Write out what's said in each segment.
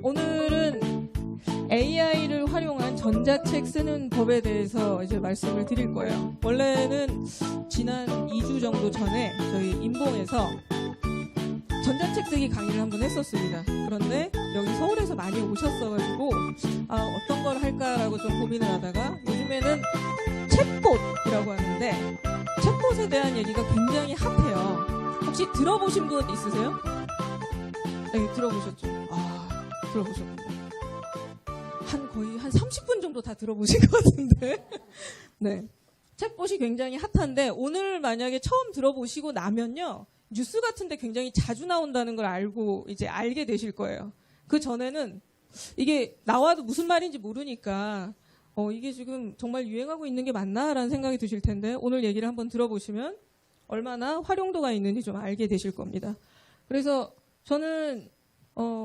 오늘은 AI를 활용한 전자책 쓰는 법에 대해서 이제 말씀을 드릴 거예요. 원래는 지난 2주 정도 전에 저희 인봉에서 전자책 쓰기 강의를 한번 했었습니다. 그런데 여기 서울에서 많이 오셨어가지고 어떤 걸 할까라고 좀 고민을 하다가 요즘에는 챗봇이라고 하는데 챗봇에 대한 얘기가 굉장히 핫해요. 혹시 들어보신 분 있으세요? 네, 들어보셨죠? 들어보셨군요. 거의 한 30분 정도 다 들어보신 것 같은데. 네. 챗봇이 굉장히 핫한데 오늘 만약에 처음 들어보시고 나면요. 뉴스 같은데 굉장히 자주 나온다는 걸 알게 되실 거예요. 그 전에는 이게 나와도 무슨 말인지 모르니까 이게 지금 정말 유행하고 있는 게 맞나라는 생각이 드실 텐데 오늘 얘기를 한번 들어보시면 얼마나 활용도가 있는지 좀 알게 되실 겁니다. 그래서 저는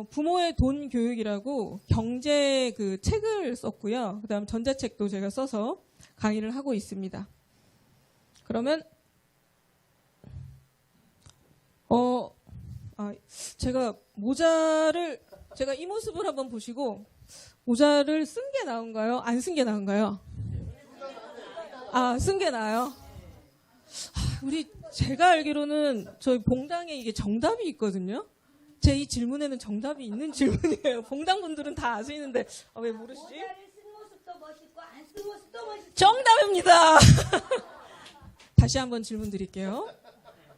부모의 돈 교육이라고 경제 그 책을 썼고요. 그다음 전자책도 제가 써서 강의를 하고 있습니다. 그러면 제가 이 모습을 한번 보시고 모자를 쓴 게 나은가요? 안 쓴 게 나은가요? 쓴 게 나아요. 제가 알기로는 저희 봉당에 이게 정답이 있거든요. 제 이 질문에는 정답이 있는 질문이에요. 봉당 분들은 다 아시는데 왜 모르시지? 모자를 쓴 모습도 멋있고 안 쓴 모습도 멋있고. 정답입니다. 다시 한번 질문 드릴게요.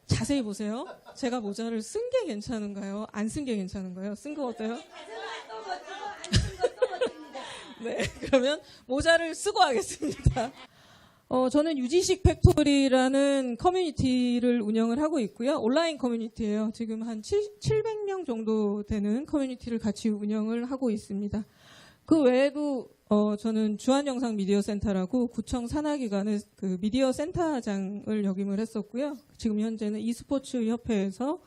자세히 보세요. 제가 모자를 쓴 게 괜찮은가요? 안 쓴 게 괜찮은가요? 쓴 거 어때요? 가슴 것도 멋지고 안 쓴 것도 멋집니다. 네, 그러면 모자를 쓰고 하겠습니다. 저는 유지식 팩토리라는 커뮤니티를 운영을 하고 있고요. 온라인 커뮤니티예요. 지금 한 700명 정도 되는 커뮤니티를 같이 운영을 하고 있습니다. 그 외에도 저는 주한영상미디어센터라고 구청 산하기관의 그 미디어 센터장을 역임을 했었고요. 지금 현재는 e스포츠 협회에서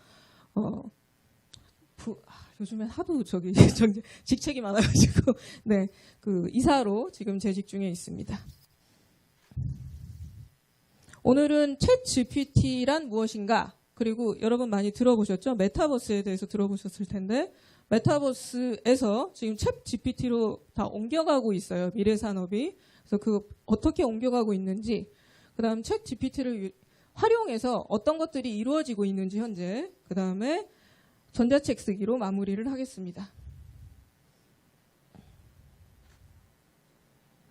요즘엔 하도 직책이 많아가지고 네, 그 이사로 지금 재직 중에 있습니다. 오늘은 챗 GPT란 무엇인가? 그리고 여러분 많이 들어보셨죠? 메타버스에 대해서 들어보셨을 텐데 메타버스에서 지금 챗 GPT로 다 옮겨가고 있어요. 미래 산업이. 그래서 어떻게 옮겨가고 있는지, 그다음 챗 GPT를 활용해서 어떤 것들이 이루어지고 있는지 현재, 그다음에 전자책 쓰기로 마무리를 하겠습니다.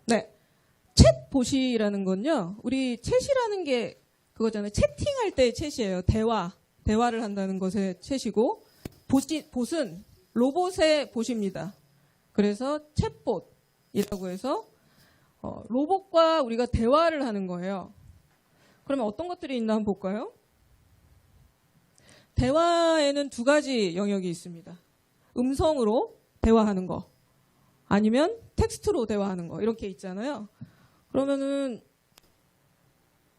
네. 챗봇이라는 건요. 우리 챗이라는 게 그거잖아요. 채팅할 때의 챗이에요. 대화를 한다는 것의 챗이고 봇은 로봇의 봇입니다. 그래서 챗봇이라고 해서 로봇과 우리가 대화를 하는 거예요. 그러면 어떤 것들이 있나 한번 볼까요? 대화에는 두 가지 영역이 있습니다. 음성으로 대화하는 거 아니면 텍스트로 대화하는 거 이렇게 있잖아요. 그러면은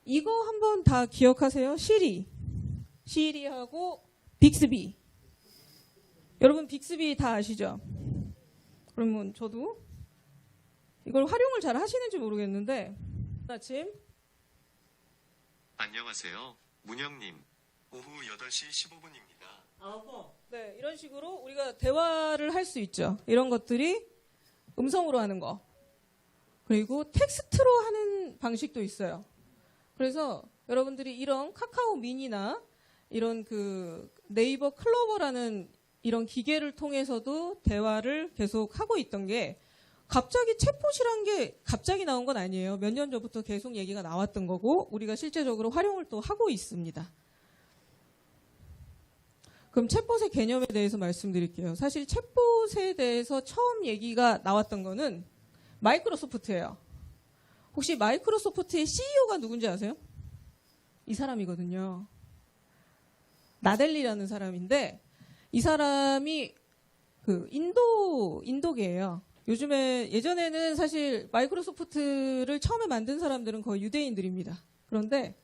이거 한번 다 기억하세요? 시리하고 빅스비. 여러분 빅스비 다 아시죠? 그러면 저도 이걸 활용을 잘 하시는지 모르겠는데 아침 안녕하세요. 문영님. 오후 8시 15분입니다. 네, 이런 식으로 우리가 대화를 할 수 있죠. 이런 것들이 음성으로 하는 거. 그리고 텍스트로 하는 방식도 있어요. 그래서 여러분들이 이런 카카오 미니나 이런 그 네이버 클로버라는 이런 기계를 통해서도 대화를 계속 하고 있던 게 갑자기 챗봇이란 게 갑자기 나온 건 아니에요. 몇 년 전부터 계속 얘기가 나왔던 거고 우리가 실제적으로 활용을 또 하고 있습니다. 그럼 챗봇의 개념에 대해서 말씀드릴게요. 사실 챗봇에 대해서 처음 얘기가 나왔던 거는 마이크로소프트예요. 혹시 마이크로소프트의 CEO가 누군지 아세요? 이 사람이거든요. 나델리라는 사람인데 이 사람이 그 인도계예요. 예전에는 사실 마이크로소프트를 처음에 만든 사람들은 거의 유대인들입니다. 그런데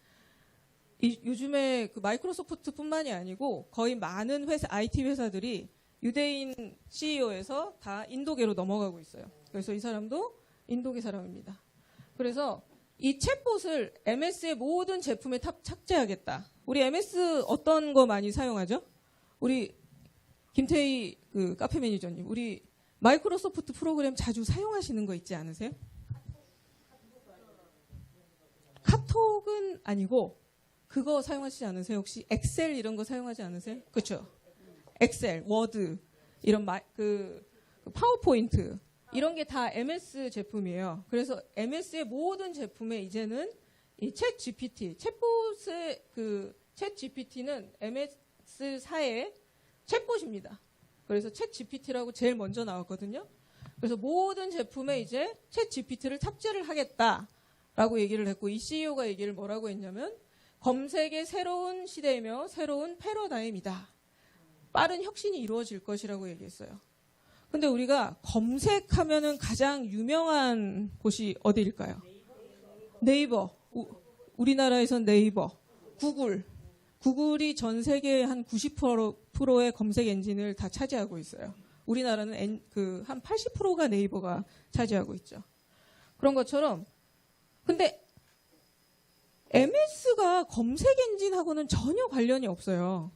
요즘에 그 마이크로소프트뿐만이 아니고 거의 많은 IT 회사들이 유대인 CEO에서 다 인도계로 넘어가고 있어요. 그래서 이 사람도 인도계 사람입니다. 그래서 이 챗봇을 MS의 모든 제품에 착재하겠다. 우리 MS 어떤 거 많이 사용하죠? 우리 김태희 그 카페 매니저님, 우리 마이크로소프트 프로그램 자주 사용하시는 거 있지 않으세요? 카톡은 아니고 그거 사용하시지 않으세요? 혹시 엑셀 이런 거 사용하지 않으세요? 그렇죠? 엑셀, 워드 이런 그 파워포인트 이런 게 다 MS 제품이에요. 그래서 MS의 모든 제품에 이제는 이 챗 GPT, 챗봇의 챗 GPT는 MS사의 챗봇입니다. 그래서 챗 GPT라고 제일 먼저 나왔거든요. 그래서 모든 제품에 이제 챗 GPT를 탑재를 하겠다라고 얘기를 했고, 이 CEO가 얘기를 뭐라고 했냐면 검색의 새로운 시대이며 새로운 패러다임이다. 빠른 혁신이 이루어질 것이라고 얘기했어요. 근데 우리가 검색하면은 가장 유명한 곳이 어디일까요? 네이버. 우리나라에선 네이버. 구글이 전 세계의 한 90%의 검색 엔진을 다 차지하고 있어요. 우리나라는 한 80%가 네이버가 차지하고 있죠. 그런 것처럼 근데 MS가 검색 엔진하고는 전혀 관련이 없어요.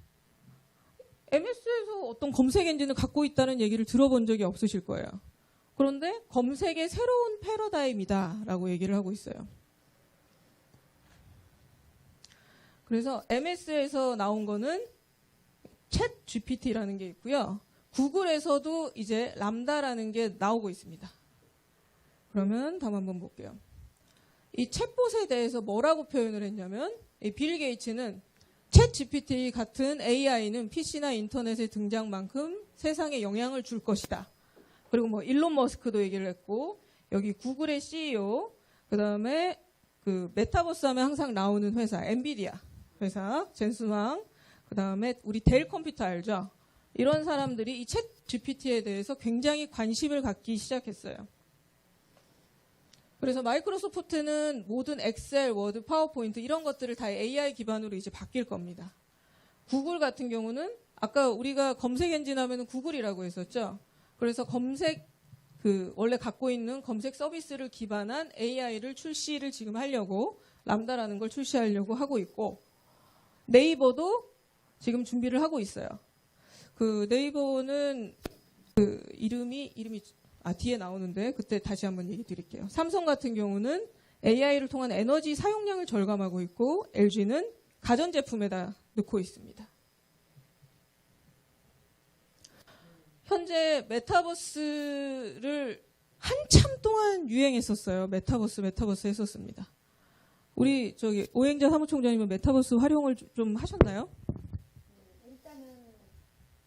MS에서 어떤 검색 엔진을 갖고 있다는 얘기를 들어본 적이 없으실 거예요. 그런데 검색의 새로운 패러다임이다라고 얘기를 하고 있어요. 그래서 MS에서 나온 거는 챗 GPT라는 게 있고요. 구글에서도 이제 람다라는 게 나오고 있습니다. 그러면 다음 한번 볼게요. 이 챗봇에 대해서 뭐라고 표현을 했냐면 이 빌 게이츠는 챗 GPT 같은 AI는 PC나 인터넷의 등장만큼 세상에 영향을 줄 것이다. 그리고 뭐 일론 머스크도 얘기를 했고 여기 구글의 CEO 그다음에 그 메타버스 하면 항상 나오는 회사 엔비디아 회사 젠슨 황 그다음에 우리 델 컴퓨터 알죠? 이런 사람들이 이 챗 GPT에 대해서 굉장히 관심을 갖기 시작했어요. 그래서 마이크로소프트는 모든 엑셀, 워드, 파워포인트 이런 것들을 다 AI 기반으로 이제 바뀔 겁니다. 구글 같은 경우는 아까 우리가 검색 엔진 하면 구글이라고 했었죠. 그래서 원래 갖고 있는 검색 서비스를 기반한 AI를 출시를 지금 하려고 람다라는 걸 출시하려고 하고 있고 네이버도 지금 준비를 하고 있어요. 그 네이버는 그 이름이 뒤에 나오는데 그때 다시 한번 얘기 드릴게요. 삼성 같은 경우는 AI를 통한 에너지 사용량을 절감하고 있고 LG는 가전제품에다 넣고 있습니다. 현재 메타버스를 한참 동안 유행했었어요. 메타버스 했었습니다. 우리 오행자 사무총장님은 메타버스 활용을 좀 하셨나요? 일단은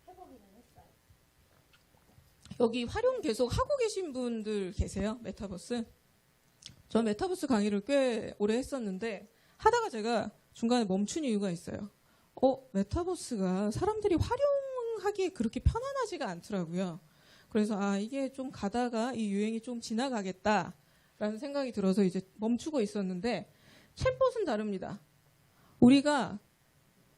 해보기는 했어요. 여기 활용 계속 하고 계신 분들 계세요? 메타버스? 전 메타버스 강의를 꽤 오래 했었는데 하다가 제가 중간에 멈춘 이유가 있어요. 메타버스가 사람들이 활용하기에 그렇게 편안하지가 않더라고요. 그래서 이게 좀 가다가 이 유행이 좀 지나가겠다라는 생각이 들어서 이제 멈추고 있었는데 챗봇은 다릅니다. 우리가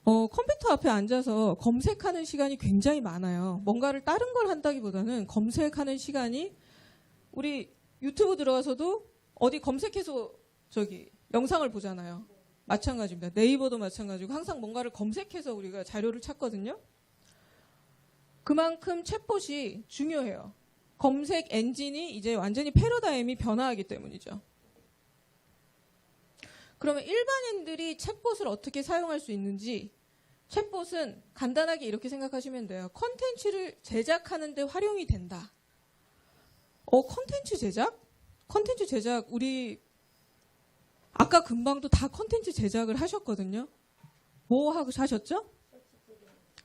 컴퓨터 앞에 앉아서 검색하는 시간이 굉장히 많아요. 뭔가를 다른 걸 한다기보다는 검색하는 시간이 우리 유튜브 들어가서도 어디 검색해서 영상을 보잖아요. 마찬가지입니다. 네이버도 마찬가지고 항상 뭔가를 검색해서 우리가 자료를 찾거든요. 그만큼 챗봇이 중요해요. 검색 엔진이 이제 완전히 패러다임이 변화하기 때문이죠. 그러면 일반인들이 챗봇을 어떻게 사용할 수 있는지 챗봇은 간단하게 이렇게 생각하시면 돼요. 컨텐츠를 제작하는 데 활용이 된다. 컨텐츠 제작? 컨텐츠 제작 우리 아까 금방도 다 컨텐츠 제작을 하셨거든요. 뭐 하셨죠?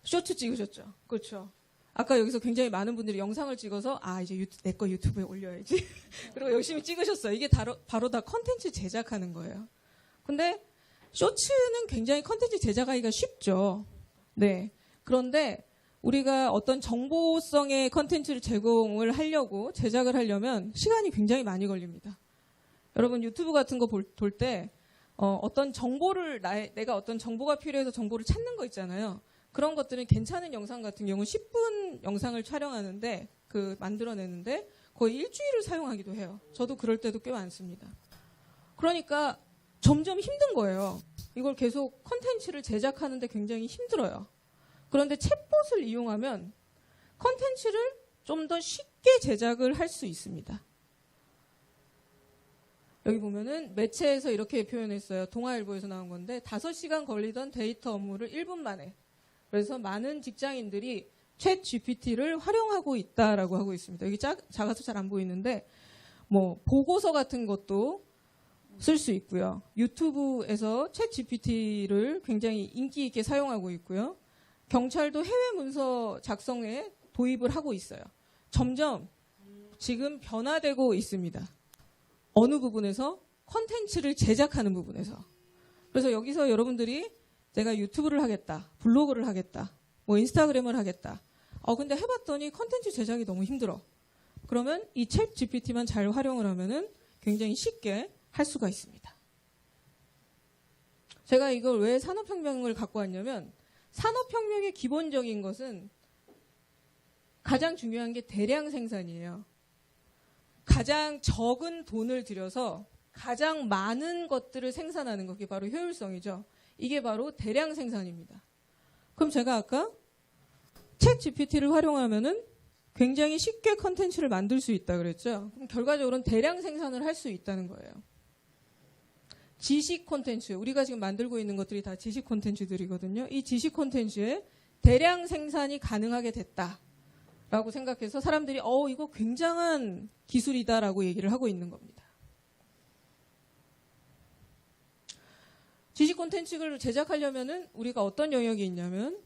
쇼츠 찍으셨죠. 그렇죠. 아까 여기서 굉장히 많은 분들이 영상을 찍어서 이제 내 거 유튜브에 올려야지. 그리고 열심히 찍으셨어요. 이게 바로 다 컨텐츠 제작하는 거예요. 근데 쇼츠는 굉장히 컨텐츠 제작하기가 쉽죠. 네. 그런데 우리가 어떤 정보성의 컨텐츠를 제공을 하려고 제작을 하려면 시간이 굉장히 많이 걸립니다. 여러분 유튜브 같은 거 볼 때 어떤 정보를 내가 어떤 정보가 필요해서 정보를 찾는 거 있잖아요. 그런 것들은 괜찮은 영상 같은 경우 10분 영상을 촬영하는데 만들어내는데 거의 일주일을 사용하기도 해요. 저도 그럴 때도 꽤 많습니다. 그러니까 점점 힘든 거예요. 이걸 계속 컨텐츠를 제작하는데 굉장히 힘들어요. 그런데 챗봇을 이용하면 컨텐츠를 좀 더 쉽게 제작을 할 수 있습니다. 여기 보면은 매체에서 이렇게 표현했어요. 동아일보에서 나온 건데 5시간 걸리던 데이터 업무를 1분 만에. 그래서 많은 직장인들이 챗 GPT를 활용하고 있다라고 하고 있습니다. 여기 작아서 잘 안 보이는데 뭐 보고서 같은 것도 쓸 수 있고요. 유튜브에서 챗 GPT를 굉장히 인기 있게 사용하고 있고요. 경찰도 해외 문서 작성에 도입을 하고 있어요. 점점 지금 변화되고 있습니다. 어느 부분에서 컨텐츠를 제작하는 부분에서. 그래서 여기서 여러분들이 내가 유튜브를 하겠다, 블로그를 하겠다, 뭐 인스타그램을 하겠다. 근데 해봤더니 컨텐츠 제작이 너무 힘들어. 그러면 이 챗 GPT만 잘 활용을 하면은 굉장히 쉽게 할 수가 있습니다. 제가 이걸 왜 산업혁명을 갖고 왔냐면 산업혁명의 기본적인 것은 가장 중요한 게 대량 생산이에요. 가장 적은 돈을 들여서 가장 많은 것들을 생산하는 것이 바로 효율성이죠. 이게 바로 대량 생산입니다. 그럼 제가 아까 챗 GPT를 활용하면은 굉장히 쉽게 컨텐츠를 만들 수 있다 그랬죠. 그럼 결과적으로는 대량 생산을 할 수 있다는 거예요. 지식 콘텐츠, 우리가 지금 만들고 있는 것들이 다 지식 콘텐츠들이거든요. 이 지식 콘텐츠에 대량 생산이 가능하게 됐다라고 생각해서 사람들이 이거 굉장한 기술이다라고 얘기를 하고 있는 겁니다. 지식 콘텐츠를 제작하려면은 우리가 어떤 영역이 있냐면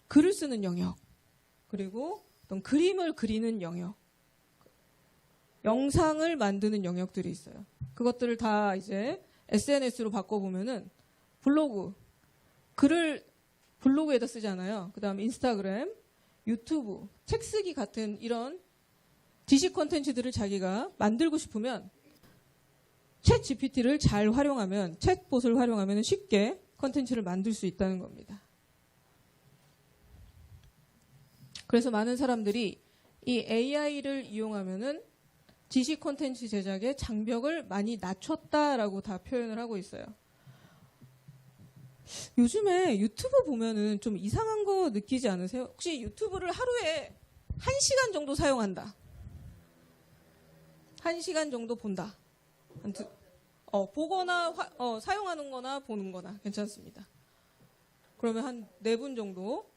글을 쓰는 영역, 그리고 어떤 그림을 그리는 영역, 영상을 만드는 영역들이 있어요. 그것들을 다 이제 SNS로 바꿔보면은 블로그, 글을 블로그에다 쓰잖아요. 그 다음에 인스타그램, 유튜브, 책 쓰기 같은 이런 지식 콘텐츠들을 자기가 만들고 싶으면 챗 GPT를 잘 활용하면, 챗봇을 활용하면 쉽게 콘텐츠를 만들 수 있다는 겁니다. 그래서 많은 사람들이 이 AI를 이용하면은 지식 콘텐츠 제작의 장벽을 많이 낮췄다라고 다 표현을 하고 있어요. 요즘에 유튜브 보면은 좀 이상한 거 느끼지 않으세요? 혹시 유튜브를 하루에 1시간 정도 사용한다. 1시간 정도 본다. 보거나 사용하는 거나 보는 거나 괜찮습니다. 그러면 한 4분 정도,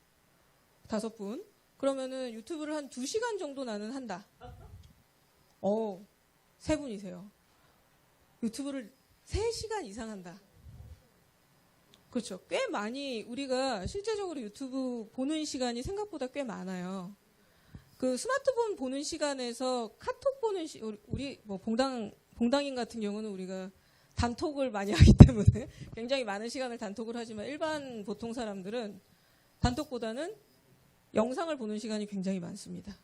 5분. 그러면은 유튜브를 한 2시간 정도 나는 한다. 3분이세요. 유튜브를 3시간 이상 한다. 그렇죠. 꽤 많이 우리가 실제적으로 유튜브 보는 시간이 생각보다 꽤 많아요. 그 스마트폰 보는 시간에서 카톡 보는 우리 뭐 봉당인 같은 경우는 우리가 단톡을 많이 하기 때문에 굉장히 많은 시간을 단톡을 하지만 일반 보통 사람들은 단톡보다는 영상을 보는 시간이 굉장히 많습니다.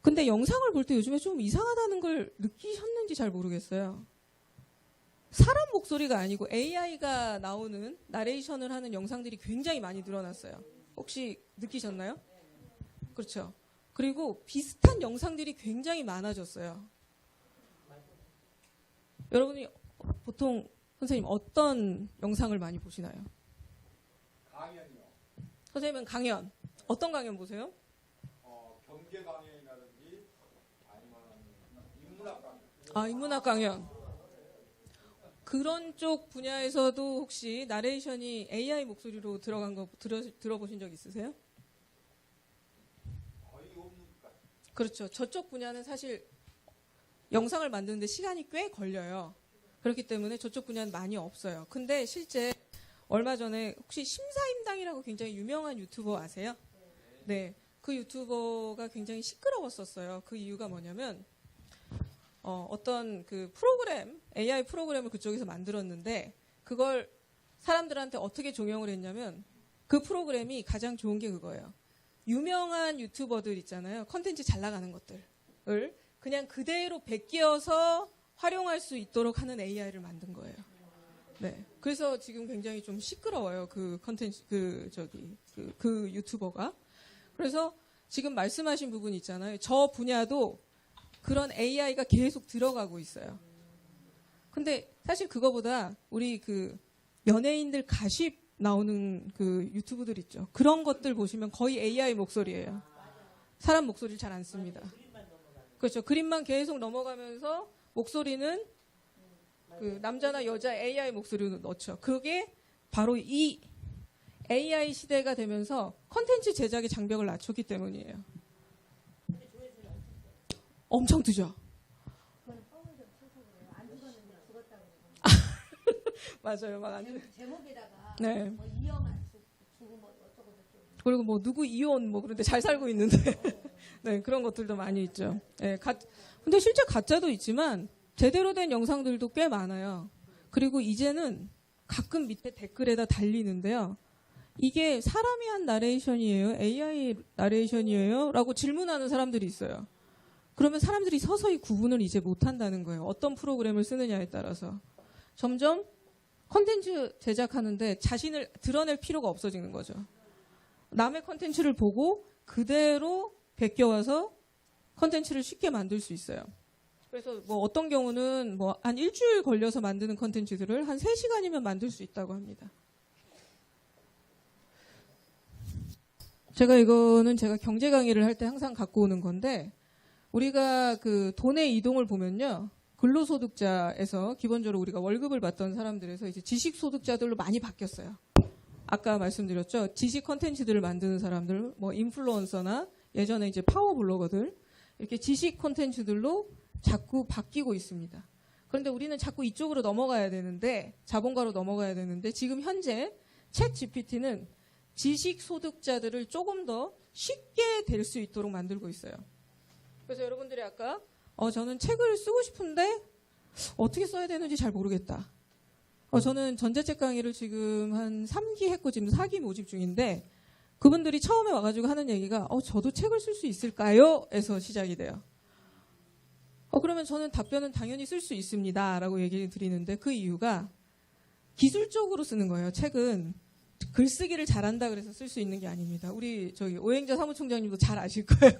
근데 영상을 볼 때 요즘에 좀 이상하다는 걸 느끼셨는지 잘 모르겠어요. 사람 목소리가 아니고 AI가 나오는 나레이션을 하는 영상들이 굉장히 많이 늘어났어요. 혹시 느끼셨나요? 그렇죠. 그리고 비슷한 영상들이 굉장히 많아졌어요. 여러분이 보통 선생님 어떤 영상을 많이 보시나요? 강연이요. 선생님은 강연. 어떤 강연 보세요? 경제 강연이라든지 아니면 인문학 강연. 인문학 강연. 그런 쪽 분야에서도 혹시 나레이션이 AI 목소리로 들어간 거 들어보신 적 있으세요? 거의 없는 것 같아요. 그렇죠. 저쪽 분야는 사실 영상을 만드는데 시간이 꽤 걸려요. 그렇기 때문에 저쪽 분야는 많이 없어요. 근데 실제 얼마 전에 혹시 심사임당이라고 굉장히 유명한 유튜버 아세요? 네. 그 유튜버가 굉장히 시끄러웠었어요. 그 이유가 뭐냐면 어떤 그 프로그램, AI 프로그램을 그쪽에서 만들었는데 그걸 사람들한테 어떻게 종용을 했냐면 그 프로그램이 가장 좋은 게 그거예요. 유명한 유튜버들 있잖아요. 컨텐츠 잘 나가는 것들을 그냥 그대로 베끼어서 활용할 수 있도록 하는 AI를 만든 거예요. 네. 그래서 지금 굉장히 좀 시끄러워요. 그 컨텐츠, 그 유튜버가. 그래서 지금 말씀하신 부분 있잖아요. 저 분야도 그런 AI가 계속 들어가고 있어요. 근데 사실 그거보다 우리 그 연예인들 가십 나오는 그 유튜브들 있죠. 그런 것들 보시면 거의 AI 목소리예요. 사람 목소리를 잘 안 씁니다. 그렇죠. 그림만 계속 넘어가면서 목소리는 그 남자나 여자 AI 목소리로 넣죠. 그게 바로 이 AI 시대가 되면서 컨텐츠 제작의 장벽을 낮췄기 때문이에요. 엄청 뜨죠. 그건 뻥을 좀 쳐서 그래요. 안 죽었는데 죽었다고 그러고. 맞아요. 막 안. 제목에다가 네. 뭐 이영한 죽은 뭐 어쩌고 저쩌고. 그리고 뭐 누구 이혼 뭐 그런데 잘 살고 있는데 네, 그런 것들도 많이 있죠. 네, 근데 실제 가짜도 있지만 제대로 된 영상들도 꽤 많아요. 그리고 이제는 가끔 밑에 댓글에다 달리는데요. 이게 사람이 한 나레이션이에요? AI 나레이션이에요? 라고 질문하는 사람들이 있어요. 그러면 사람들이 서서히 구분을 이제 못한다는 거예요. 어떤 프로그램을 쓰느냐에 따라서. 점점 컨텐츠 제작하는데 자신을 드러낼 필요가 없어지는 거죠. 남의 컨텐츠를 보고 그대로 베껴와서 컨텐츠를 쉽게 만들 수 있어요. 그래서 뭐 어떤 경우는 뭐 한 일주일 걸려서 만드는 컨텐츠들을 한 3시간이면 만들 수 있다고 합니다. 제가 경제 강의를 할 때 항상 갖고 오는 건데 우리가 그 돈의 이동을 보면요. 근로소득자에서 기본적으로 우리가 월급을 받던 사람들에서 이제 지식소득자들로 많이 바뀌었어요. 아까 말씀드렸죠. 지식 컨텐츠들을 만드는 사람들, 뭐 인플루언서나 예전에 이제 파워블로거들 이렇게 지식 컨텐츠들로 자꾸 바뀌고 있습니다. 그런데 우리는 자꾸 이쪽으로 넘어가야 되는데 자본가로 넘어가야 되는데 지금 현재 챗 GPT는 지식 소득자들을 조금 더 쉽게 될 수 있도록 만들고 있어요. 그래서 여러분들이 아까 저는 책을 쓰고 싶은데 어떻게 써야 되는지 잘 모르겠다. 저는 전자책 강의를 지금 한 3기 했고 지금 4기 모집 중인데 그분들이 처음에 와가지고 하는 얘기가 저도 책을 쓸 수 있을까요? 에서 시작이 돼요. 그러면 저는 답변은 당연히 쓸 수 있습니다. 라고 얘기를 드리는데 그 이유가 기술적으로 쓰는 거예요. 책은 글쓰기를 잘한다 그래서 쓸 수 있는 게 아닙니다. 우리 저기 오행자 사무총장님도 잘 아실 거예요.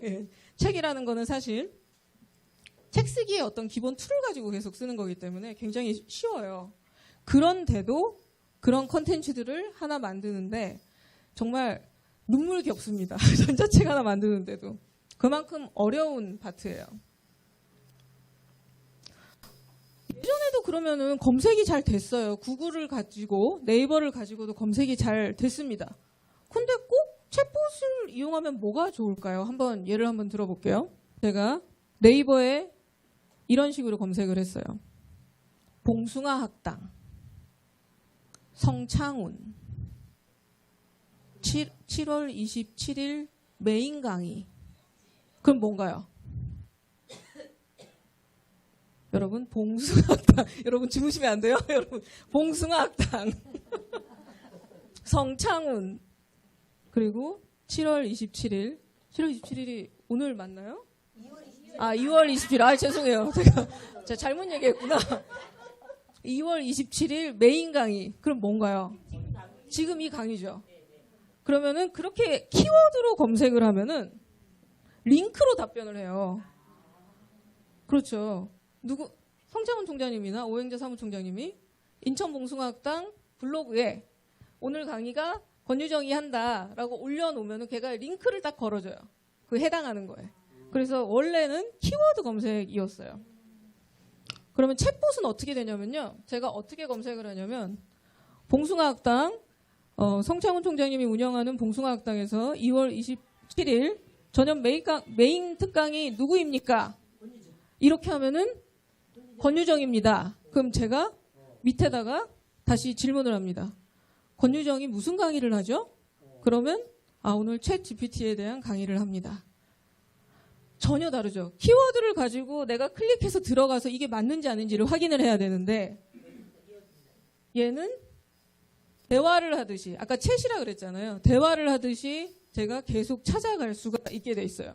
예. 책이라는 거는 사실 책 쓰기의 어떤 기본 툴을 가지고 계속 쓰는 거기 때문에 굉장히 쉬워요. 그런데도 그런 컨텐츠들을 하나 만드는데 정말 눈물겹습니다. 전자책 하나 만드는데도. 그만큼 어려운 파트예요. 예전에도 그러면은 검색이 잘 됐어요. 구글을 가지고 네이버를 가지고도 검색이 잘 됐습니다. 근데 꼭 챗봇을 이용하면 뭐가 좋을까요? 예를 한번 들어볼게요. 제가 네이버에 이런 식으로 검색을 했어요. 봉숭아 학당, 성창훈, 7월 27일 메인 강의. 그럼 뭔가요? 여러분 봉숭아학당 여러분 주무시면 안 돼요? 여러분 봉숭아학당 성창훈 그리고 7월 27일이 오늘 맞나요? 2월 27일 죄송해요 제가 잘못 얘기했구나 2월 27일 메인 강의 그럼 뭔가요? 지금 이 강의죠. 그러면은 그렇게 키워드로 검색을 하면은 링크로 답변을 해요. 그렇죠. 성창훈 총장님이나 오행자 사무총장님이 인천봉숭아학당 블로그에 오늘 강의가 권유정이 한다라고 올려놓으면 걔가 링크를 딱 걸어줘요. 그 해당하는 거에. 그래서 원래는 키워드 검색이었어요. 그러면 챗봇은 어떻게 되냐면요. 제가 어떻게 검색을 하냐면 봉숭아학당 성창훈 총장님이 운영하는 봉숭아학당에서 2월 27일 저녁 메인 특강이 누구입니까? 이렇게 하면은 권유정입니다. 그럼 제가 밑에다가 다시 질문을 합니다. 권유정이 무슨 강의를 하죠? 그러면 오늘 챗 GPT에 대한 강의를 합니다. 전혀 다르죠. 키워드를 가지고 내가 클릭해서 들어가서 이게 맞는지 아닌지를 확인을 해야 되는데 얘는 대화를 하듯이 아까 챗이라 그랬잖아요. 대화를 하듯이 제가 계속 찾아갈 수가 있게 돼 있어요.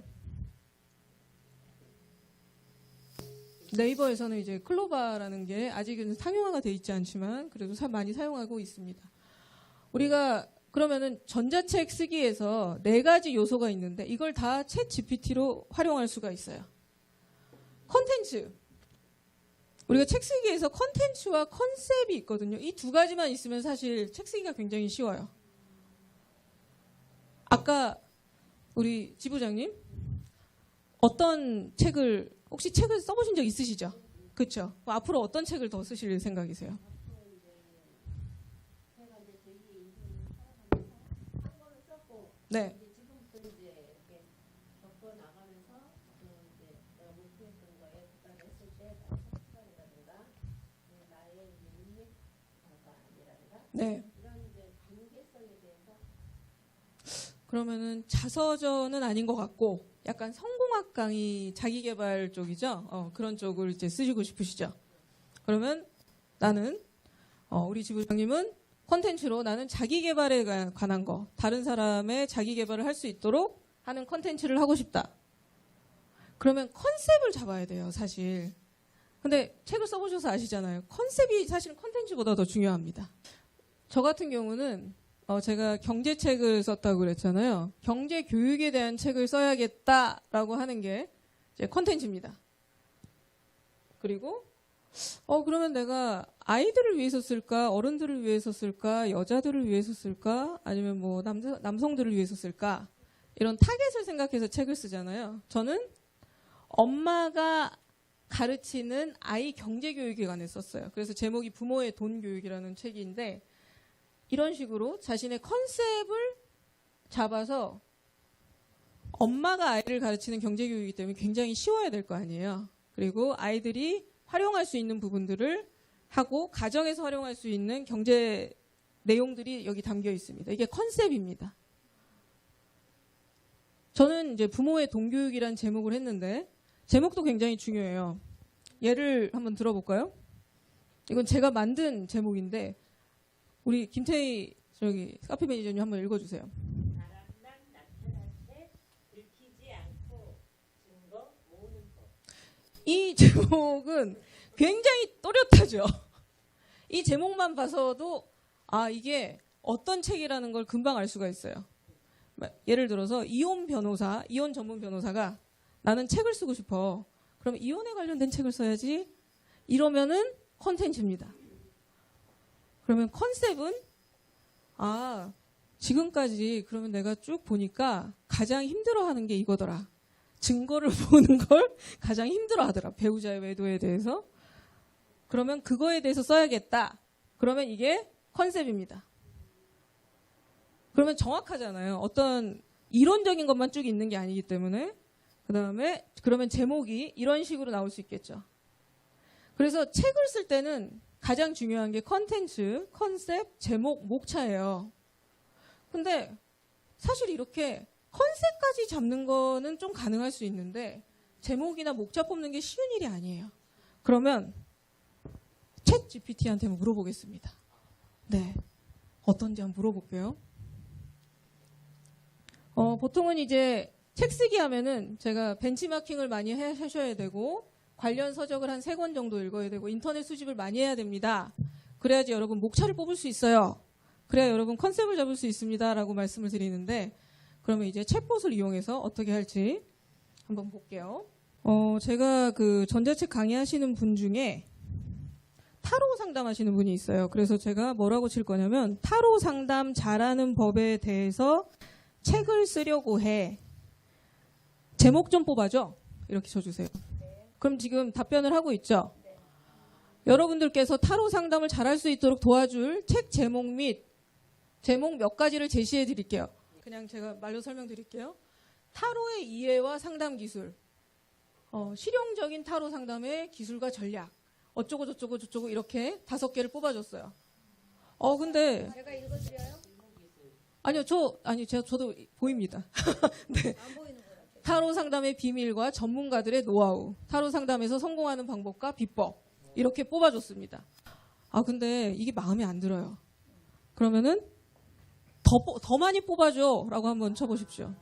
네이버에서는 이제 클로바라는 게 아직은 상용화가 돼 있지 않지만 그래도 많이 사용하고 있습니다. 우리가 그러면은 전자책 쓰기에서 4가지 요소가 있는데 이걸 다 챗 GPT로 활용할 수가 있어요. 컨텐츠. 우리가 책 쓰기에서 컨텐츠와 컨셉이 있거든요. 이 2가지만 있으면 사실 책 쓰기가 굉장히 쉬워요. 아까 우리 지부장님 어떤 책을 혹시 책을 써보신 적 있으시죠? 그렇죠. 앞으로 어떤 책을 더 쓰실 생각이세요? 제가 이제 저희 인생을 살아가면서 한 권을 썼고 네. 이제 지금부터 이제 이렇게 겪어 나가면서 이제 내가 목표했던 거에 도달했을 때 나의 성취감이라든가 나의 이제 인맥 관계라든가 네. 이런 이제 관계성에 대해서 그러면은 자서전은 아닌 것 같고 약간 성공학 강의 자기계발 쪽이죠. 그런 쪽을 이제 쓰시고 싶으시죠. 그러면 나는 우리 지부장님은 콘텐츠로 나는 자기계발에 관한 거, 다른 사람의 자기계발을 할 수 있도록 하는 콘텐츠를 하고 싶다. 그러면 컨셉을 잡아야 돼요, 사실. 근데 책을 써보셔서 아시잖아요. 컨셉이 사실 콘텐츠보다 더 중요합니다. 저 같은 경우는 제가 경제책을 썼다고 그랬잖아요. 경제 교육에 대한 책을 써야겠다라고 하는 게 이제 컨텐츠입니다. 그리고 그러면 내가 아이들을 위해서 쓸까, 어른들을 위해서 쓸까, 여자들을 위해서 쓸까, 아니면 뭐 남성들을 위해서 쓸까, 이런 타겟을 생각해서 책을 쓰잖아요. 저는 엄마가 가르치는 아이 경제 교육에 관해 썼어요. 그래서 제목이 부모의 돈 교육이라는 책인데, 이런 식으로 자신의 컨셉을 잡아서 엄마가 아이를 가르치는 경제교육이기 때문에 굉장히 쉬워야 될 거 아니에요. 그리고 아이들이 활용할 수 있는 부분들을 하고 가정에서 활용할 수 있는 경제 내용들이 여기 담겨 있습니다. 이게 컨셉입니다. 저는 이제 부모의 동교육이라는 제목을 했는데 제목도 굉장히 중요해요. 예를 한번 들어볼까요? 이건 제가 만든 제목인데 우리 김태희 카페 매니저님 한번 읽어주세요. 바람난 나타날 때 들키지 않고 증거 모으는 법. 이 제목은 굉장히 또렷하죠. 이 제목만 봐서도 이게 어떤 책이라는 걸 금방 알 수가 있어요. 예를 들어서 이혼 전문 변호사가 나는 책을 쓰고 싶어. 그럼 이혼에 관련된 책을 써야지. 이러면은 컨텐츠입니다. 그러면 컨셉은 지금까지 그러면 내가 쭉 보니까 가장 힘들어하는 게 이거더라. 증거를 보는 걸 가장 힘들어하더라. 배우자의 외도에 대해서. 그러면 그거에 대해서 써야겠다. 그러면 이게 컨셉입니다. 그러면 정확하잖아요. 어떤 이론적인 것만 쭉 있는 게 아니기 때문에. 그다음에 그러면 제목이 이런 식으로 나올 수 있겠죠. 그래서 책을 쓸 때는 가장 중요한 게 컨텐츠, 컨셉, 제목, 목차예요. 근데 사실 이렇게 컨셉까지 잡는 거는 좀 가능할 수 있는데 제목이나 목차 뽑는 게 쉬운 일이 아니에요. 그러면 챗 GPT한테 물어보겠습니다. 네. 어떤지 한번 물어볼게요. 보통은 이제 책 쓰기 하면은 제가 벤치마킹을 많이 하셔야 되고 관련 서적을 한 3권 정도 읽어야 되고 인터넷 수집을 많이 해야 됩니다. 그래야지 여러분 목차를 뽑을 수 있어요. 그래야 여러분 컨셉을 잡을 수 있습니다. 라고 말씀을 드리는데 그러면 이제 챗봇을 이용해서 어떻게 할지 한번 볼게요. 제가 그 전자책 강의하시는 분 중에 타로 상담하시는 분이 있어요. 그래서 제가 뭐라고 칠 거냐면 타로 상담 잘하는 법에 대해서 책을 쓰려고 해. 제목 좀 뽑아줘. 이렇게 쳐주세요. 그럼 지금 답변을 하고 있죠. 여러분들께서 타로 상담을 잘할 수 있도록 도와줄 책 제목 및 제목 몇 가지를 제시해 드릴게요. 그냥 제가 말로 설명드릴게요. 타로의 이해와 상담 기술, 실용적인 타로 상담의 기술과 전략, 어쩌고 저쩌고 저쩌고 이렇게 5개를 뽑아줬어요. 근데 제가 읽어드려요? 아니요, 저도 보입니다. 네. 안 보이는 거예요. 타로 상담의 비밀과 전문가들의 노하우, 타로 상담에서 성공하는 방법과 비법 이렇게 뽑아줬습니다. 근데 이게 마음에 안 들어요. 그러면은 더 많이 뽑아줘라고 한번 쳐보십시오.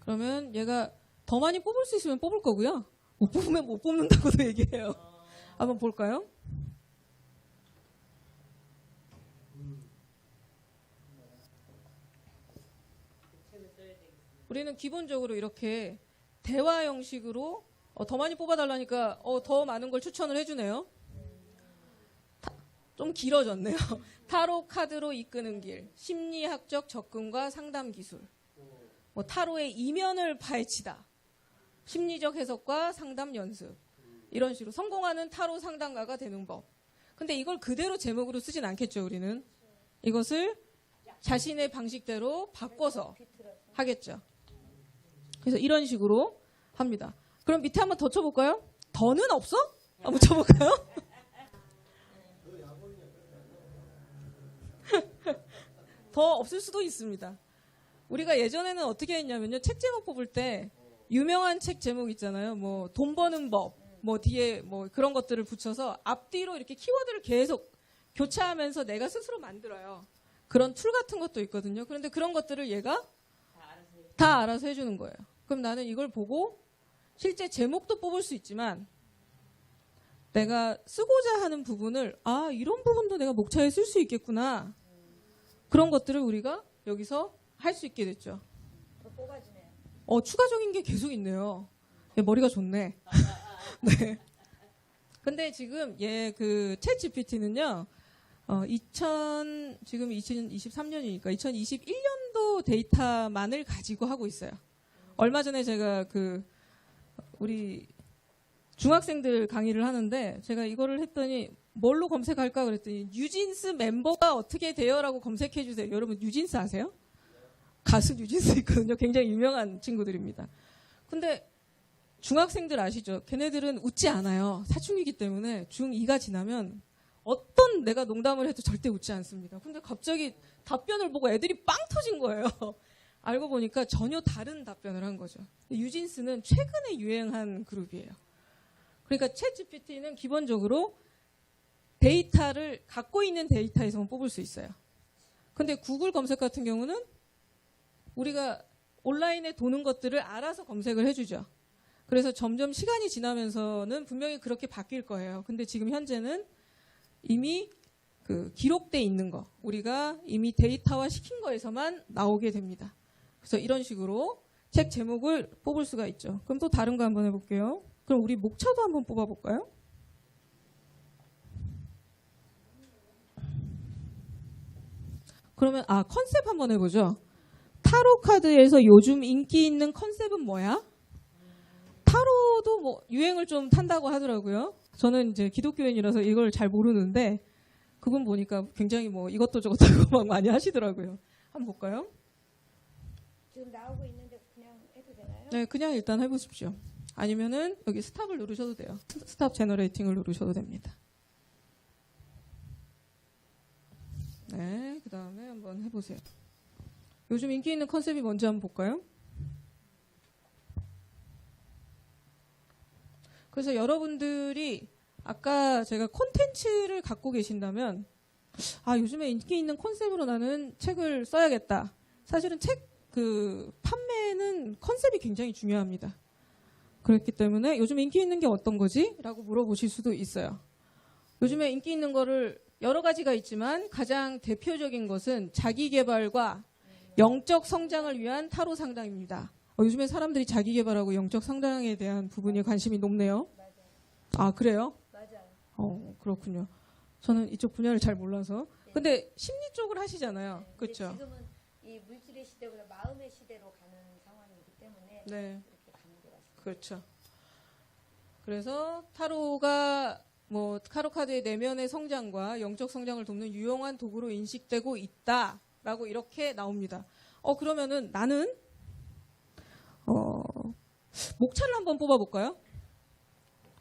그러면 얘가 더 많이 뽑을 수 있으면 뽑을 거고요. 못 뽑으면 못 뽑는다고도 얘기해요. 한번 볼까요? 우리는 기본적으로 이렇게 대화 형식으로 더 많이 뽑아달라니까 더 많은 걸 추천을 해주네요. 좀 길어졌네요. 타로 카드로 이끄는 길, 심리학적 접근과 상담 기술, 뭐 타로의 이면을 파헤치다, 심리적 해석과 상담 연습, 이런 식으로 성공하는 타로 상담가가 되는 법. 근데 이걸 그대로 제목으로 쓰진 않겠죠, 우리는. 이것을 자신의 방식대로 바꿔서 하겠죠. 그래서 이런 식으로 합니다. 그럼 밑에 한번 더 쳐볼까요? 더는 없어? 한번 쳐볼까요? 더 없을 수도 있습니다. 우리가 예전에는 어떻게 했냐면요. 책 제목 뽑을 때 유명한 책 제목 있잖아요. 뭐 돈 버는 법, 뭐 뒤에 뭐 그런 것들을 붙여서 앞뒤로 이렇게 키워드를 계속 교차하면서 내가 스스로 만들어요. 그런 툴 같은 것도 있거든요. 그런데 그런 것들을 얘가 다 알아서 해주는 거예요. 그럼 나는 이걸 보고 실제 제목도 뽑을 수 있지만 내가 쓰고자 하는 부분을 아 이런 부분도 내가 목차에 쓸 수 있겠구나. 그런 것들을 우리가 여기서 할 수 있게 됐죠. 더 뽑아주네요. 추가적인 게 계속 있네요. 얘 머리가 좋네. 네. 근데 지금 얘 그 챗 GPT는요. 지금 2023년이니까 2021년도 데이터만을 가지고 하고 있어요. 얼마 전에 제가 우리 중학생들 강의를 하는데 제가 이거를 했더니 뭘로 검색할까 그랬더니 뉴진스 멤버가 어떻게 돼요라고 검색해 주세요. 여러분 뉴진스 아세요? 가수 뉴진스 있거든요. 굉장히 유명한 친구들입니다. 근데 중학생들 아시죠? 걔네들은 웃지 않아요. 사춘기이기 때문에 중2가 지나면 어떤 내가 농담을 해도 절대 웃지 않습니다. 근데 갑자기 답변을 보고 애들이 빵 터진 거예요. 알고 보니까 전혀 다른 답변을 한 거죠. 뉴진스는 최근에 유행한 그룹이에요. 그러니까 챗 GPT는 기본적으로 데이터를 갖고 있는 데이터에서만 뽑을 수 있어요. 근데 구글 검색 같은 경우는 우리가 온라인에 도는 것들을 알아서 검색을 해주죠. 그래서 점점 시간이 지나면서는 분명히 그렇게 바뀔 거예요. 근데 지금 현재는 이미 기록돼 있는 거, 우리가 이미 데이터화 시킨 거에서만 나오게 됩니다. 그래서 이런 식으로 책 제목을 뽑을 수가 있죠. 그럼 또 다른 거 한번 해볼게요. 그럼 우리 목차도 한번 뽑아볼까요? 그러면 컨셉 한번 해보죠. 타로 카드에서 요즘 인기 있는 컨셉은 뭐야? 타로도 뭐 유행을 좀 탄다고 하더라고요. 저는 이제 기독교인이라서 이걸 잘 모르는데 그분 보니까 굉장히 뭐 이것도 저것도 막 많이 하시더라고요. 한번 볼까요? 지금 나오고 있는데 그냥 해도 되나요? 네, 그냥 일단 해보십시오. 아니면은 여기 스탑을 누르셔도 돼요. 스탑 제너레이팅을 누르셔도 됩니다. 네, 그 다음에 한번 해보세요. 요즘 인기 있는 컨셉이 뭔지 한번 볼까요? 그래서 여러분들이 아까 제가 콘텐츠를 갖고 계신다면 요즘에 인기 있는 컨셉으로 나는 책을 써야겠다. 사실은 책 판매는 컨셉이 굉장히 중요합니다. 그렇기 때문에 요즘 인기 있는 게 어떤 거지? 라고 물어보실 수도 있어요. 요즘에 인기 있는 거를 여러 가지가 있지만 가장 대표적인 것은 자기개발과 영적 성장을 위한 타로 상담입니다. 요즘에 사람들이 자기개발하고 영적 성장에 대한 부분에 관심이 높네요. 맞아요. 그래요? 맞아요. 그렇군요. 저는 이쪽 분야를 잘 몰라서. 근데 심리 쪽을 하시잖아요. 네. 그렇죠? 지금은 이 물질의 시대보다 마음의 시대로 가는 상황이기 때문에 네. 이렇게 가는 것 같습니다. 그렇죠. 그래서 타로가 타로 카드의 내면의 성장과 영적 성장을 돕는 유용한 도구로 인식되고 있다라고 이렇게 나옵니다. 그러면은 나는 목차를 한번 뽑아볼까요?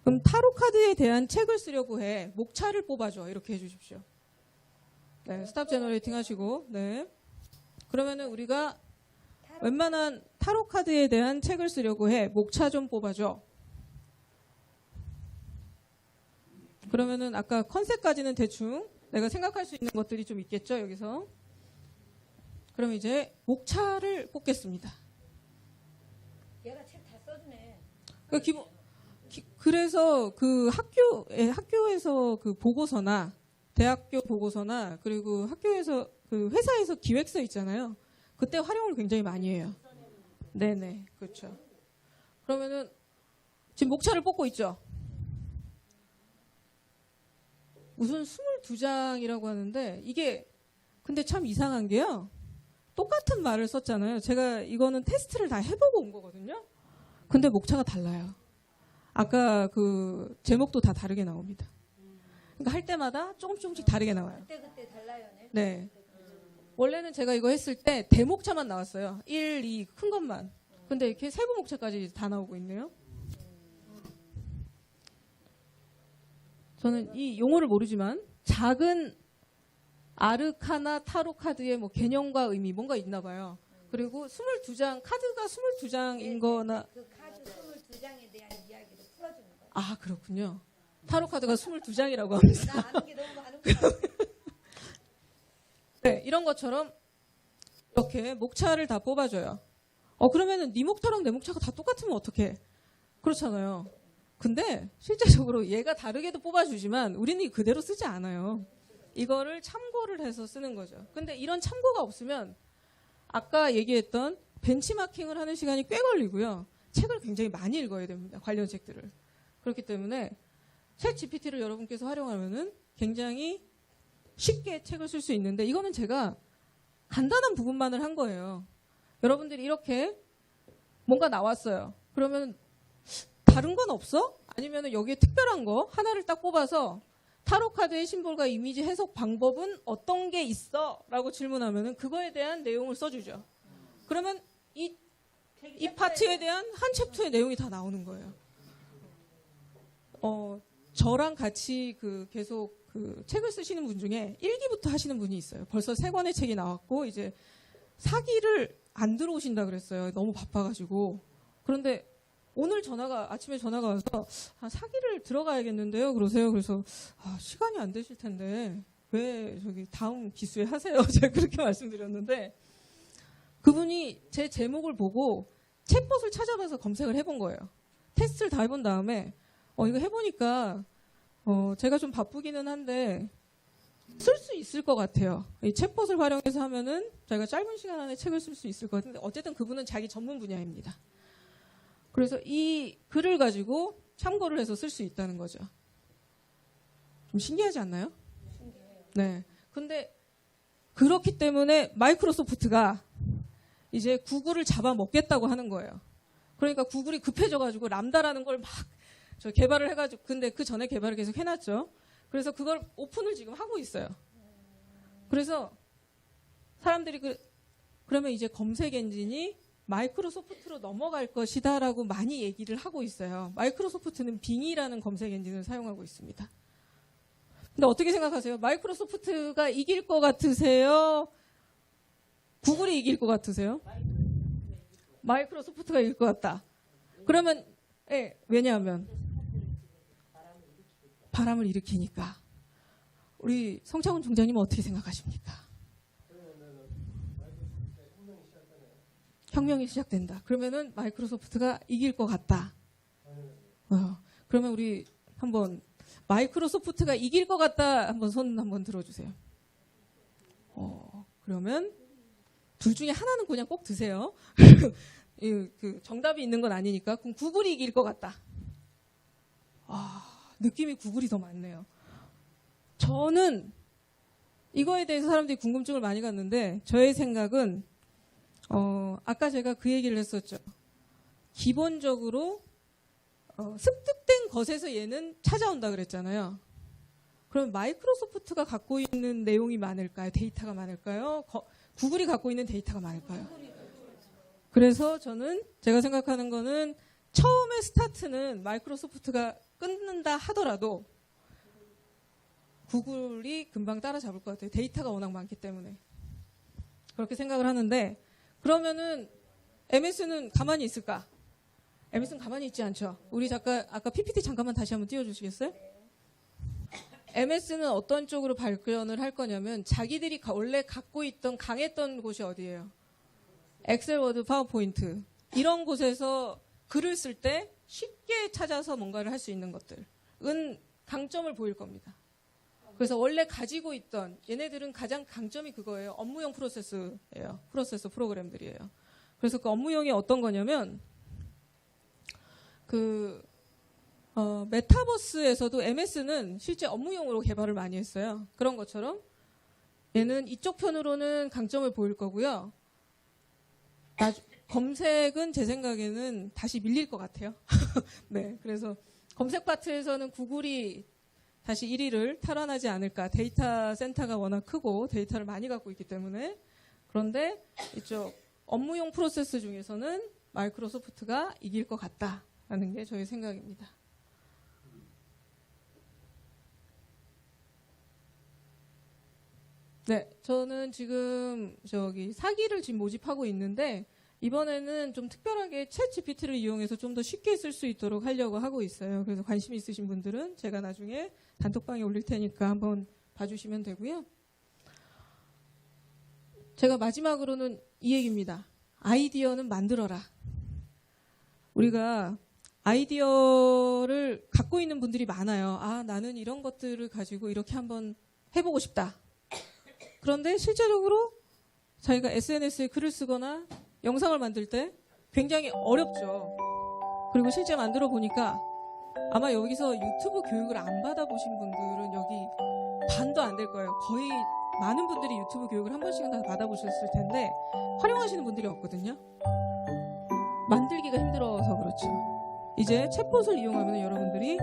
그럼 타로 카드에 대한 책을 쓰려고 해. 목차를 뽑아줘. 이렇게 해주십시오. 네, 스탑 제너레이팅 하시고. 네. 그러면은 우리가 웬만한 타로 카드에 대한 책을 쓰려고 해. 목차 좀 뽑아줘. 그러면은 아까 컨셉까지는 대충 내가 생각할 수 있는 것들이 좀 있겠죠, 여기서. 그럼 이제 목차를 뽑겠습니다. 얘가 책 다 써주네. 그래서 학교에서 보고서나 대학교 보고서나 그리고 학교에서 회사에서 기획서 있잖아요. 그때 활용을 굉장히 많이 해요. 네네, 그렇죠. 그러면은 지금 목차를 뽑고 있죠. 우선 22장이라고 하는데 이게 근데 참 이상한 게요. 똑같은 말을 썼잖아요. 제가 이거는 테스트를 다 해보고 온 거거든요. 근데 목차가 달라요. 아까 그 제목도 다 다르게 나옵니다. 그러니까 할 때마다 조금씩 다르게 나와요. 그때 달라요. 네. 원래는 제가 이거 했을 때 대목차만 나왔어요. 1, 2 큰 것만. 근데 이렇게 세부 목차까지 다 나오고 있네요. 저는 이 용어를 모르지만 작은 아르카나 타로 카드의 뭐 개념과 의미 뭔가 있나 봐요. 그리고 22장 카드가 22장인 거나 그 카드 22장에 대한 이야기를 풀어주는 거예요. 아 그렇군요. 타로 카드가 22장이라고 합니다. 나 아는 게 너무 많은구나. 네, 이런 것처럼 이렇게 목차를 다 뽑아줘요. 그러면은 네 목차랑 내 목차가 다 똑같으면 어떡해? 그렇잖아요. 근데 실제적으로 얘가 다르게도 뽑아주지만 우리는 그대로 쓰지 않아요. 이거를 참고를 해서 쓰는 거죠. 근데 이런 참고가 없으면 아까 얘기했던 벤치마킹을 하는 시간이 꽤 걸리고요. 책을 굉장히 많이 읽어야 됩니다. 관련 책들을. 그렇기 때문에 챗 GPT를 여러분께서 활용하면은 굉장히 쉽게 책을 쓸 수 있는데 이거는 제가 간단한 부분만을 한 거예요. 여러분들이 이렇게 뭔가 나왔어요. 그러면 다른 건 없어? 아니면 여기에 특별한 거 하나를 딱 뽑아서 타로 카드의 심볼과 이미지 해석 방법은 어떤 게 있어? 라고 질문하면 그거에 대한 내용을 써주죠. 그러면 이 파트에 대한 한 챕터의 내용이 다 나오는 거예요. 저랑 같이 계속 책을 쓰시는 분 중에 1기부터 하시는 분이 있어요. 벌써 3권의 책이 나왔고 이제 4기를 안 들어오신다 그랬어요. 너무 바빠가지고. 그런데 오늘 아침에 전화가 와서 4기를 들어가야겠는데요. 그러세요. 그래서 시간이 안 되실 텐데 왜 저기 다음 기수에 하세요. 제가 그렇게 말씀드렸는데 그분이 제 제목을 보고 챗봇을 찾아봐서 검색을 해본 거예요. 테스트를 다 해본 다음에 이거 해보니까 제가 좀 바쁘기는 한데 쓸 수 있을 것 같아요. 이 챗봇을 활용해서 하면은 저희가 짧은 시간 안에 책을 쓸 수 있을 것 같은데 어쨌든 그분은 자기 전문 분야입니다. 그래서 이 글을 가지고 참고를 해서 쓸 수 있다는 거죠. 좀 신기하지 않나요? 신기해요. 네. 근데 그렇기 때문에 마이크로소프트가 이제 구글을 잡아먹겠다고 하는 거예요. 그러니까 구글이 급해져가지고 람다라는 걸 막 개발을 해가지고 근데 그 전에 개발을 계속 해놨죠. 그래서 그걸 오픈을 지금 하고 있어요. 그래서 사람들이 그러면 이제 검색 엔진이 마이크로소프트로 넘어갈 것이다라고 많이 얘기를 하고 있어요. 마이크로소프트는 빙이라는 검색 엔진을 사용하고 있습니다. 근데 어떻게 생각하세요? 마이크로소프트가 이길 것 같으세요? 구글이 이길 것 같으세요? 마이크로소프트가 이길 것 같다. 그러면 왜냐하면 바람을 일으키니까. 우리 성창훈 총장님은 어떻게 생각하십니까? 혁명이 시작된다. 그러면은 마이크로소프트가 이길 것 같다. 그러면 우리 한번 마이크로소프트가 이길 것 같다. 한번 손 한번 들어주세요. 그러면 둘 중에 하나는 그냥 꼭 드세요. 정답이 있는 건 아니니까. 그럼 구글이 이길 것 같다. 느낌이 구글이 더 많네요. 저는 이거에 대해서 사람들이 궁금증을 많이 갖는데 저의 생각은 아까 제가 그 얘기를 했었죠. 기본적으로 습득된 것에서 얘는 찾아온다 그랬잖아요. 그럼 마이크로소프트가 갖고 있는 내용이 많을까요? 데이터가 많을까요? 구글이 갖고 있는 데이터가 많을까요? 그래서 제가 생각하는 거는 처음에 스타트는 마이크로소프트가 끊는다 하더라도 구글이 금방 따라잡을 것 같아요. 데이터가 워낙 많기 때문에. 그렇게 생각을 하는데 그러면은 MS는 가만히 있을까? MS는 가만히 있지 않죠. 우리 작가 아까 PPT 잠깐만 다시 한번 띄워주시겠어요? MS는 어떤 쪽으로 발견을 할 거냐면 자기들이 원래 갖고 있던 강했던 곳이 어디예요? 엑셀, 워드, 파워포인트 이런 곳에서 글을 쓸 때 쉽게 찾아서 뭔가를 할 수 있는 것들은 강점을 보일 겁니다. 그래서 원래 가지고 있던 얘네들은 가장 강점이 그거예요. 업무용 프로세스예요. 프로세서 프로그램들이에요. 그래서 그 업무용이 어떤 거냐면 메타버스에서도 MS는 실제 업무용으로 개발을 많이 했어요. 그런 것처럼 얘는 이쪽 편으로는 강점을 보일 거고요. 검색은 제 생각에는 다시 밀릴 것 같아요. 네, 그래서 검색 파트에서는 구글이 다시 1위를 탈환하지 않을까. 데이터 센터가 워낙 크고 데이터를 많이 갖고 있기 때문에. 그런데 이쪽 업무용 프로세스 중에서는 마이크로소프트가 이길 것 같다라는 게 저의 생각입니다. 네, 저는 지금 사기를 지금 모집하고 있는데 이번에는 좀 특별하게 챗 GPT를 이용해서 좀 더 쉽게 쓸 수 있도록 하려고 하고 있어요. 그래서 관심 있으신 분들은 제가 나중에 단톡방에 올릴 테니까 한번 봐주시면 되고요. 제가 마지막으로는 이 얘기입니다. 아이디어는 만들어라. 우리가 아이디어를 갖고 있는 분들이 많아요. 아, 나는 이런 것들을 가지고 이렇게 한번 해보고 싶다. 그런데 실제적으로 자기가 SNS에 글을 쓰거나 영상을 만들 때 굉장히 어렵죠. 그리고 실제 만들어 보니까 아마 여기서 유튜브 교육을 안 받아보신 분들은 여기 반도 안 될 거예요. 거의 많은 분들이 유튜브 교육을 한 번씩은 다 받아보셨을 텐데 활용하시는 분들이 없거든요. 만들기가 힘들어서 그렇죠. 이제 챗봇을 이용하면 여러분들이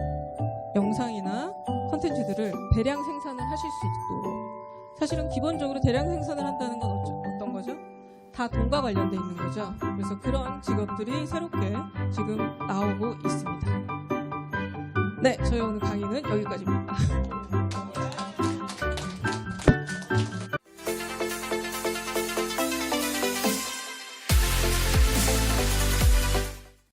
영상이나 콘텐츠들을 대량 생산을 하실 수 있도록, 사실은 기본적으로 대량 생산을 한다는 건 어떤 거죠? 다 돈과 관련돼 있는 거죠. 그래서 그런 직업들이 새롭게 지금 나오고 있습니다. 네, 저희 오늘 강의는 여기까지입니다.